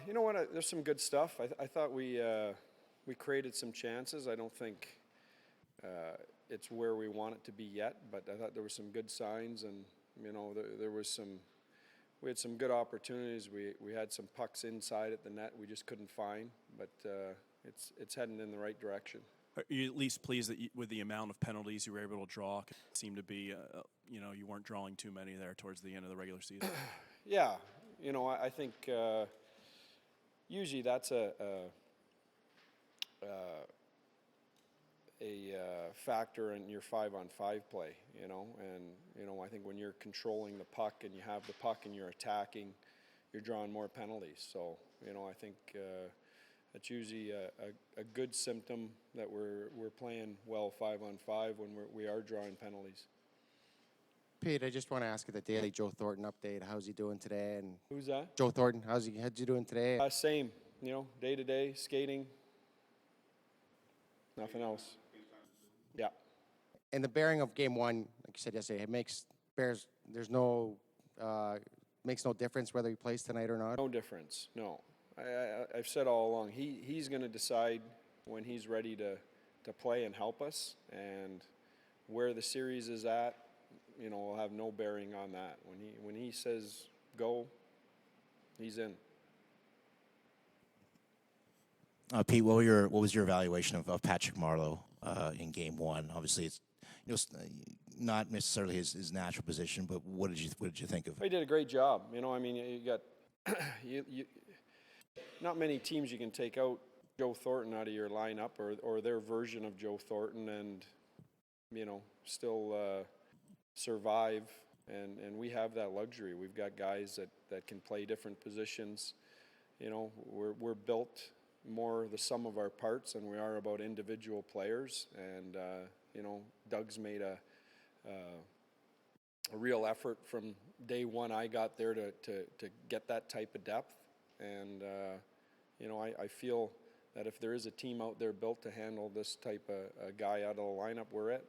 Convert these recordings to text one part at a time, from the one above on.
You know what? There's some good stuff. I thought we created some chances. I don't think it's where we want it to be yet, but I thought there were some good signs, and you know there was some. We had some good opportunities. We had some pucks inside at the net we just couldn't find, but it's heading in the right direction. Are you at least pleased that with the amount of penalties you were able to draw? It seemed to be, you weren't drawing too many there towards the end of the regular season. Yeah, I think usually that's a factor in your 5-on-5 play, and I think when you're controlling the puck and you have the puck and you're attacking, you're drawing more penalties. So, I think that's usually a good symptom that we're playing well 5-on-5 when we are drawing penalties. Pete, I just want to ask you the daily Joe Thornton update. How's he doing today? And who's that? Joe Thornton. How's he doing today? Same, day to day, skating, nothing else. Yeah. And the bearing of Game 1, like you said yesterday, it makes there's no makes no difference whether he plays tonight or not. No difference. No. I've said all along, he's going to decide when he's ready to play and help us, and where the series is at, will have no bearing on that. When he says go, he's in. Pete, what was your evaluation of Patrick Marleau in Game 1? Obviously, it's not necessarily his natural position, but what did you think of? He did a great job. You got you not many teams you can take out Joe Thornton out of your lineup or their version of Joe Thornton and still survive. And we have that luxury. We've got guys that can play different positions. We're built more the sum of our parts than we are about individual players. And Doug's made a real effort from day one I got there to get that type of depth. And I feel that if there is a team out there built to handle this type of guy out of the lineup, we're it.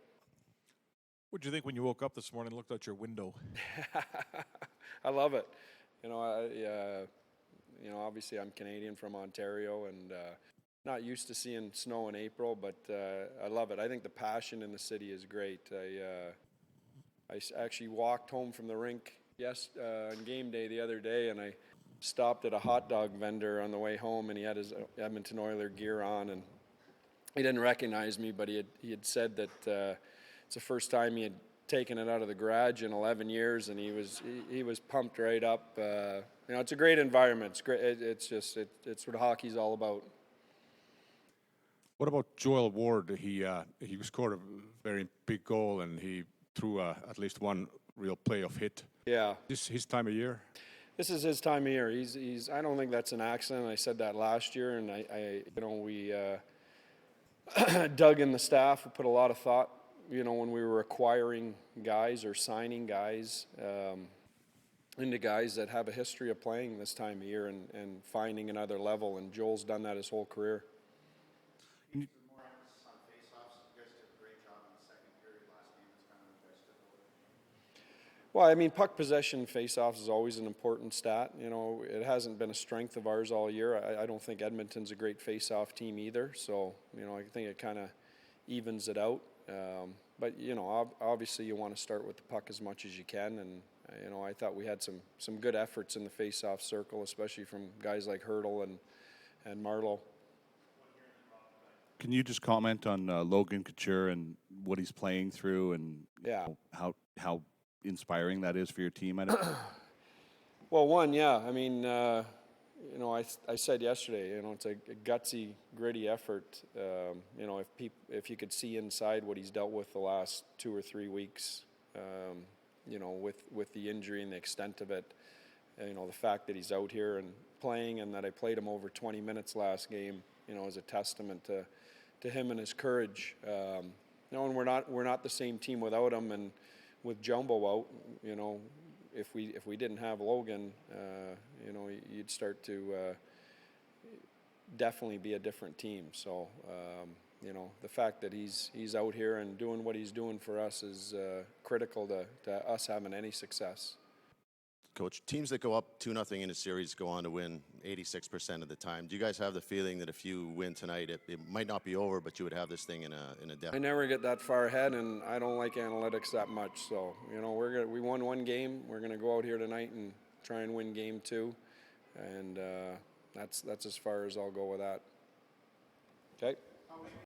What did you think when you woke up this morning and looked out your window? I love it. Obviously I'm Canadian from Ontario and not used to seeing snow in April, but I love it. I think the passion in the city is great. I actually walked home from the rink on game day the other day, and I stopped at a hot dog vendor on the way home, and he had his Edmonton Oiler gear on, and he didn't recognize me, but he had said that it's the first time he had taken it out of the garage in 11 years, and he was pumped right up. It's a great environment. It's great. It's what hockey's all about. What about Joel Ward? He scored a very big goal, and he threw at least one real playoff hit. Yeah. This his time of year? This is his time of year. He's. I don't think that's an accident. I said that last year, and we Doug and the staff put a lot of thought. When we were acquiring guys or signing guys into guys that have a history of playing this time of year and finding another level. And Joel's done that his whole career. Well, puck possession face-offs is always an important stat. It hasn't been a strength of ours all year. I don't think Edmonton's a great face-off team either. So, I think it kind of evens it out. But, obviously you want to start with the puck as much as you can. And, I thought we had some good efforts in the face-off circle, especially from guys like Hurdle and Marleau. Can you just comment on Logan Couture and what he's playing through and how inspiring that is for your team? Well, I said yesterday, it's a gutsy, gritty effort. If you could see inside what he's dealt with the last 2 or 3 weeks, with the injury and the extent of it, the fact that he's out here and playing and that I played him over 20 minutes last game, is a testament to him and his courage. And we're not the same team without him, and with Jumbo out, if we didn't have Logan, you'd start to definitely be a different team. So, the fact that he's out here and doing what he's doing for us is critical to us having any success. Coach, teams that go up 2-0 in a series go on to win 86% of the time. Do you guys have the feeling that if you win tonight, it might not be over, but you would have this thing in a death? I never get that far ahead, and I don't like analytics that much. So, you know, we won one game. We're going to go out here tonight and try and win game 2. And that's as far as I'll go with that. Okay?